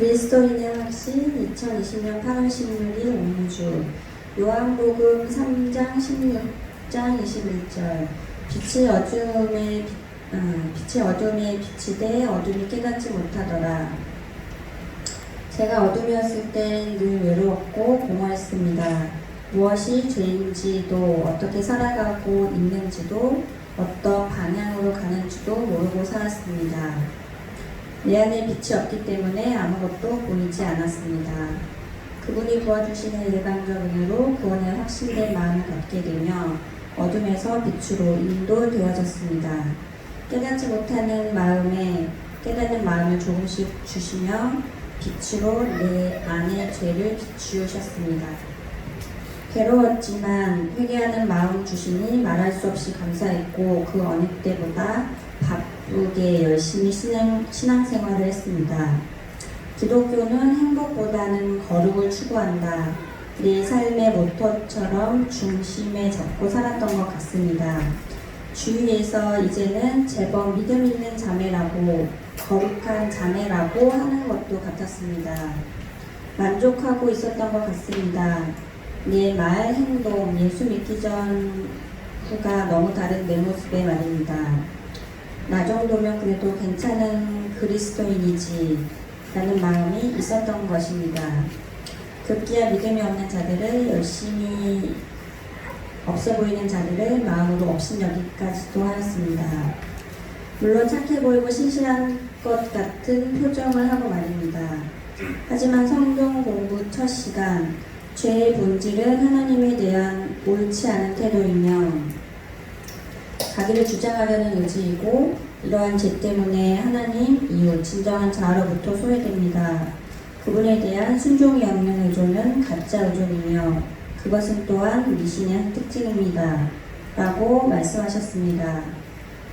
그리스도인의 확신 2020년 8월 16일 옹주 요한복음 3장 16장 21절 빛이 어둠에 빛이 돼 어둠이 깨닫지 못하더라. 제가 어둠이었을 땐 늘 외로웠고 공허했습니다. 무엇이 죄인지도 어떻게 살아가고 있는지도 어떤 방향으로 가는지도 모르고 살았습니다. 내 안에 빛이 없기 때문에 아무것도 보이지 않았습니다. 그분이 부어주시는 일방적 은혜로 구원에 확신된 마음을 갖게 되며 어둠에서 빛으로 인도되어졌습니다. 깨닫지 못하는 마음에 깨닫는 마음을 조금씩 주시며 빛으로 내 안의 죄를 비추셨습니다. 괴로웠지만 회개하는 마음 주시니 말할 수 없이 감사했고 그 어느 때보다 바쁘게 열심히 신앙생활을 했습니다. 기독교는 행복보다는 거룩을 추구한다. 내 삶의 모토처럼 중심에 잡고 살았던 것 같습니다. 주위에서 이제는 제법 믿음 있는 자매라고 거룩한 자매라고 하는 것도 같았습니다. 만족하고 있었던 것 같습니다. 내 말, 행동, 예수 믿기 전 후가 너무 다른 내 모습에 말입니다. 나 정도면 그래도 괜찮은 그리스도인이지 라는 마음이 있었던 것입니다. 급기야 믿음이 없는 자들을 열심히 없어 보이는 자들을 마음으로 업신여기까지도 하였습니다. 물론 착해 보이고 신실한 것 같은 표정을 하고 말입니다. 하지만 성경 공부 첫 시간 죄의 본질은 하나님에 대한 옳지 않은 태도이며 자기를 주장하려는 의지이고 이러한 죄 때문에 하나님 이웃 진정한 자아로부터 소외됩니다. 그분에 대한 순종이 없는 의존은 가짜 의존이며 그것은 또한 미신의 특징입니다. 라고 말씀하셨습니다.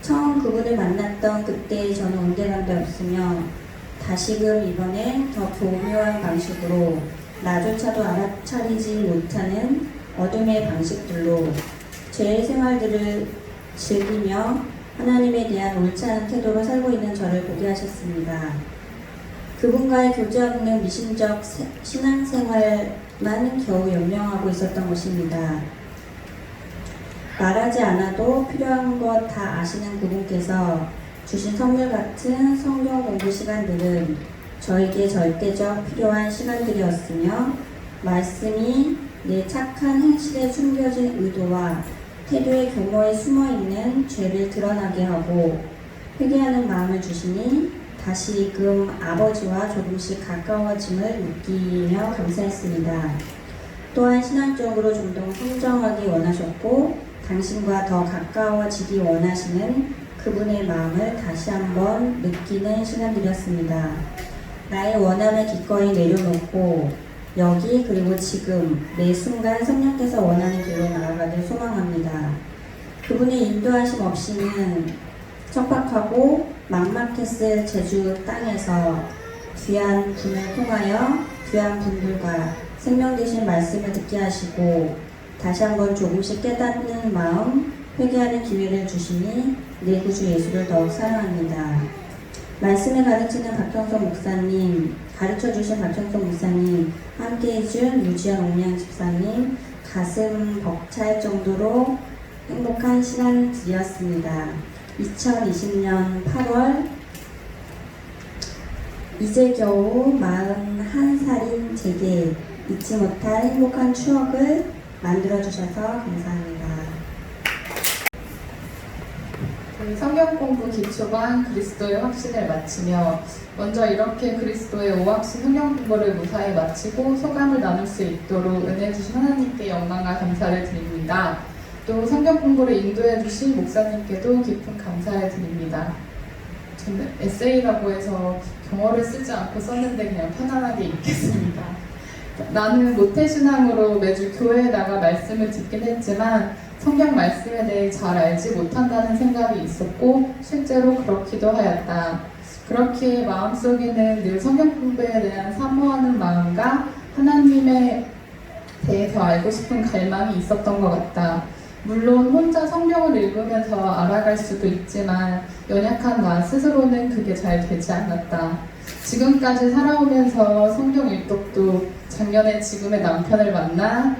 처음 그분을 만났던 그때 저는 온데간데 없으며 다시금 이번에 더 교묘한 방식으로 나조차도 알아차리지 못하는 어둠의 방식들로 죄의 생활들을 즐기며 하나님에 대한 옳지 않은 태도로 살고 있는 저를 보게 하셨습니다. 그분과의 교제 없는 미신적 신앙생활만 겨우 연명하고 있었던 것입니다. 말하지 않아도 필요한 것 다 아시는 그분께서 주신 선물 같은 성경 공부 시간들은 저에게 절대적 필요한 시간들이었으며 말씀이 내 착한 행실에 숨겨진 의도와 태도의 교모에 숨어있는 죄를 드러나게 하고 회개하는 마음을 주시니 다시금 아버지와 조금씩 가까워짐을 느끼며 감사했습니다. 또한 신앙적으로 좀 더 성장하기 원하셨고 당신과 더 가까워지기 원하시는 그분의 마음을 다시 한번 느끼는 시간들이었습니다. 나의 원함을 기꺼이 내려놓고 여기 그리고 지금 매 순간 성령께서 원하는 길로 나아가길 소망합니다. 그분의 인도하심 없이는 척박하고 막막했을 제주 땅에서 귀한 분을 통하여 귀한 분들과 생명 되신 말씀을 듣게 하시고 다시 한번 조금씩 깨닫는 마음, 회개하는 기회를 주시니 내 구주 예수를 더욱 사랑합니다. 말씀을 가르치는 박형석 목사님, 가르쳐주신 박형석 목사님, 함께해준 유지연 옥량 집사님, 가슴 벅찰 정도로 행복한 시간들이었습니다. 2020년 8월 이제 겨우 41살인 제게 잊지 못할 행복한 추억을 만들어주셔서 감사합니다. 성경 공부 기초반 그리스도의 확신을 마치며 먼저 이렇게 그리스도의 오확신 성경 공부를 무사히 마치고 소감을 나눌 수 있도록 은혜 주신 하나님께 영광과 감사를 드립니다. 또 성경 공부를 인도해 주신 목사님께도 깊은 감사를 드립니다. 저는 에세이라고 해서 경어를 쓰지 않고 썼는데 그냥 편안하게 읽겠습니다. 나는 모태신앙으로 매주 교회에 나가 말씀을 듣긴 했지만 성경 말씀에 대해 잘 알지 못한다는 생각이 있었고 실제로 그렇기도 하였다. 그렇기에 마음속에는 늘 성경 공부에 대한 사모하는 마음과 하나님에 대해 더 알고 싶은 갈망이 있었던 것 같다. 물론 혼자 성경을 읽으면서 알아갈 수도 있지만 연약한 나 스스로는 그게 잘 되지 않았다. 지금까지 살아오면서 성경 일독도 작년에 지금의 남편을 만나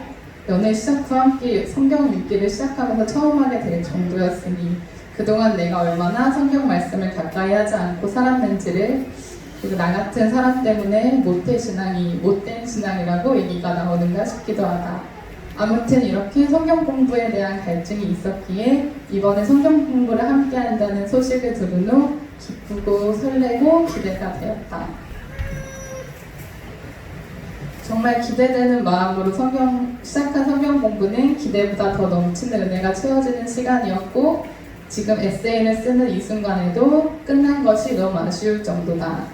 연애 시작 후 함께 성경 읽기를 시작하면서 처음 하게 될 정도였으니 그동안 내가 얼마나 성경 말씀을 가까이 하지 않고 살았는지를, 그리고 나 같은 사람 때문에 못된 신앙이라고 얘기가 나오는가 싶기도 하다. 아무튼 이렇게 성경 공부에 대한 갈증이 있었기에 이번에 성경 공부를 함께 한다는 소식을 들은 후 기쁘고 설레고 기대가 되었다. 정말 기대되는 마음으로 시작한 성경 공부는 기대보다 더 넘치는 은혜가 채워지는 시간이었고, 지금 에세이를 쓰는 이 순간에도 끝난 것이 너무 아쉬울 정도다.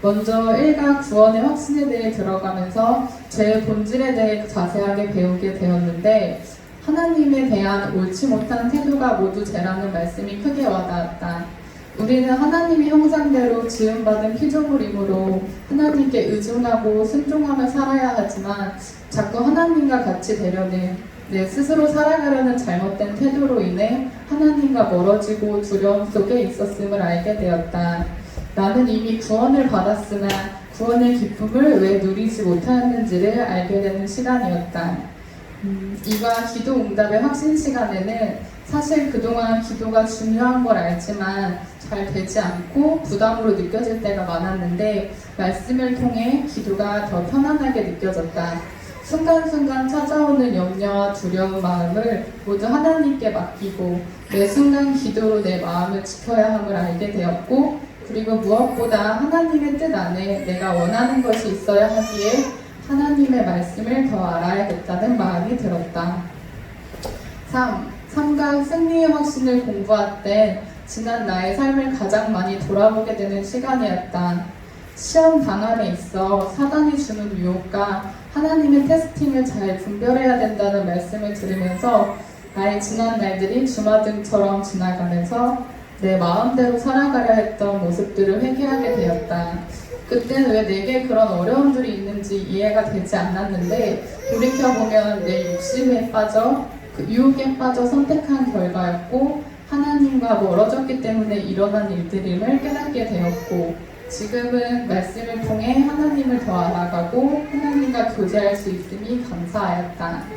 먼저 1가 구원의 확신에 대해 들어가면서 죄의 본질에 대해 자세하게 배우게 되었는데, 하나님에 대한 옳지 못한 태도가 모두 죄라는 말씀이 크게 와닿았다. 우리는 하나님의 형상대로 지음받은 피조물이므로 하나님께 의존하고 순종하며 살아야 하지만, 자꾸 하나님과 같이 되려는 내 스스로 살아가려는 잘못된 태도로 인해 하나님과 멀어지고 두려움 속에 있었음을 알게 되었다. 나는 이미 구원을 받았으나 구원의 기쁨을 왜 누리지 못하였는지를 알게 되는 시간이었다. 이와 기도 응답의 확신 시간에는 사실 그동안 기도가 중요한 걸 알지만 잘 되지 않고 부담으로 느껴질 때가 많았는데, 말씀을 통해 기도가 더 편안하게 느껴졌다. 순간순간 찾아오는 염려와 두려운 마음을 모두 하나님께 맡기고 매 순간 기도로 내 마음을 지켜야 함을 알게 되었고, 그리고 무엇보다 하나님의 뜻 안에 내가 원하는 것이 있어야 하기에 하나님의 말씀을 더 알아야겠다는 마음이 들었다. 3강 승리의 확신을 공부할 때 지난 나의 삶을 가장 많이 돌아보게 되는 시간이었다. 시험 당함에 있어 사단이 주는 유혹과 하나님의 테스팅을 잘 분별해야 된다는 말씀을 들으면서 나의 지난 날들이 주마등처럼 지나가면서 내 마음대로 살아가려 했던 모습들을 회개하게 되었다. 그때는 왜 내게 그런 어려움들이 있는지 이해가 되지 않았는데, 돌이켜보면 내 욕심에 빠져 그 유혹에 빠져 선택한 결과였고, 하나님과 멀어졌기 때문에 일어난 일들임을 깨닫게 되었고, 지금은 말씀을 통해 하나님을 더 알아가고 하나님과 교제할 수 있음이 감사하였다.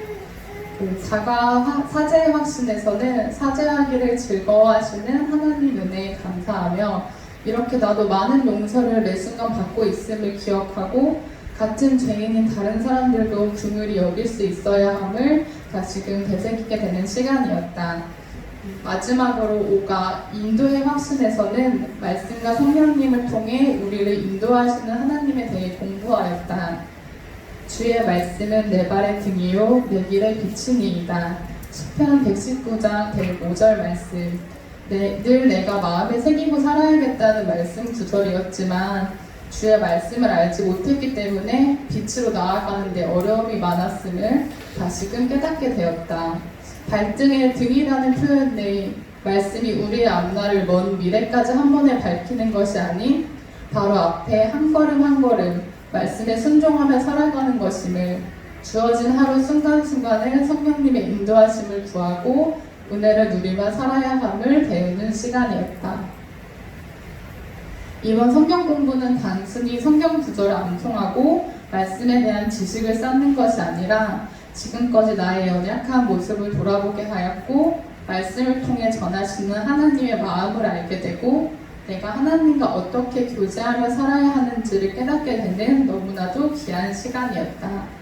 사제의 확신에서는 사제하기를 즐거워하시는 하나님 은혜에 감사하며, 이렇게 나도 많은 용서를 매 순간 받고 있음을 기억하고 같은 죄인인 다른 사람들도 긍휼히 여길 수 있어야 함을 다시금 되새기게 되는 시간이었다. 마지막으로 5가 인도의 확신에서는 말씀과 성령님을 통해 우리를 인도하시는 하나님에 대해 공부하였다. 주의 말씀은 내 발의 등이요 내 길의 빛이니이다. 시편 119장 105절 말씀. 늘 내가 마음에 새기고 살아야겠다는 말씀 구절이었지만 주의 말씀을 알지 못했기 때문에 빛으로 나아가는 데 어려움이 많았음을 다시금 깨닫게 되었다. 발등에 등이라는 표현 내에 말씀이 우리의 앞날을 먼 미래까지 한 번에 밝히는 것이 아닌 바로 앞에 한 걸음 한 걸음 말씀에 순종하며 살아가는 것임을, 주어진 하루 순간순간을 성령님의 인도하심을 구하고 은혜를 누리며 살아야 함을 배우는 시간이었다. 이번 성경 공부는 단순히 성경 구절을 암송하고 말씀에 대한 지식을 쌓는 것이 아니라 지금까지 나의 연약한 모습을 돌아보게 하였고, 말씀을 통해 전하시는 하나님의 마음을 알게 되고 내가 하나님과 어떻게 교제하며 살아야 하는지를 깨닫게 되는 너무나도 귀한 시간이었다.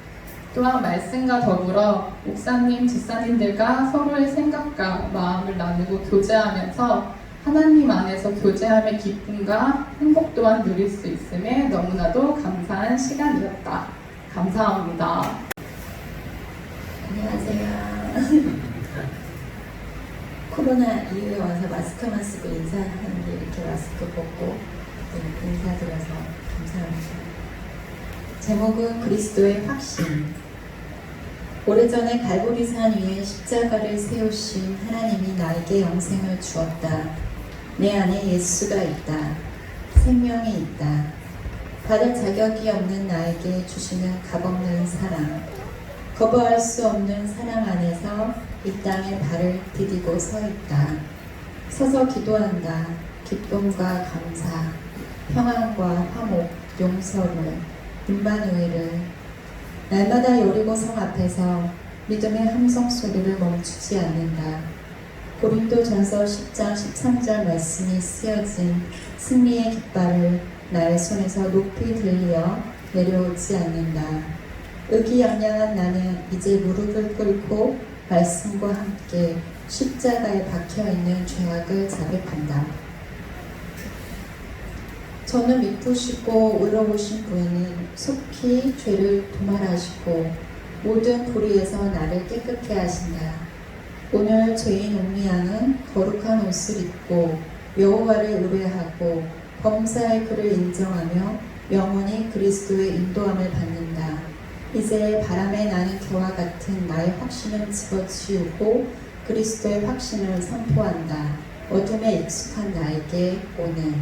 또한 말씀과 더불어 목사님, 집사님들과 서로의 생각과 마음을 나누고 교제하면서 하나님 안에서 교제함의 기쁨과 행복 또한 누릴 수 있음에 너무나도 감사한 시간이었다. 감사합니다. 안녕하세요. 코로나 이후에 와서 마스크만 쓰고 인사하는 게 이렇게 마스크 벗고 인사드려서 감사합니다. 제목은 그리스도의 확신. 오래전에 갈보리산 위에 십자가를 세우신 하나님이 나에게 영생을 주었다. 내 안에 예수가 있다. 생명이 있다. 받을 자격이 없는 나에게 주시는 값없는 사랑. 거부할 수 없는 사랑 안에서 이 땅에 발을 디디고 서 있다. 서서 기도한다. 기쁨과 감사, 평안과 화목, 용서를, 임마누엘을 날마다 여리고성 앞에서 믿음의 함성 소리를 멈추지 않는다. 고린도전서 10장 13절 말씀이 쓰여진 승리의 깃발을 나의 손에서 높이 들려 내려오지 않는다. 의기양양한 나는 이제 무릎을 꿇고 말씀과 함께 십자가에 박혀있는 죄악을 자백한다. 저는 미쁘시고 의로우신 분이 속히 죄를 도말하시고 모든 불의에서 나를 깨끗게 하신다. 오늘 죄인 옥리양은 거룩한 옷을 입고 여호와를 의뢰하고 범사의 그를 인정하며 영원히 그리스도의 인도함을 받는다. 이제 바람에 나는 겨와 같은 나의 확신을 집어치우고 그리스도의 확신을 선포한다. 어둠에 익숙한 나에게 오는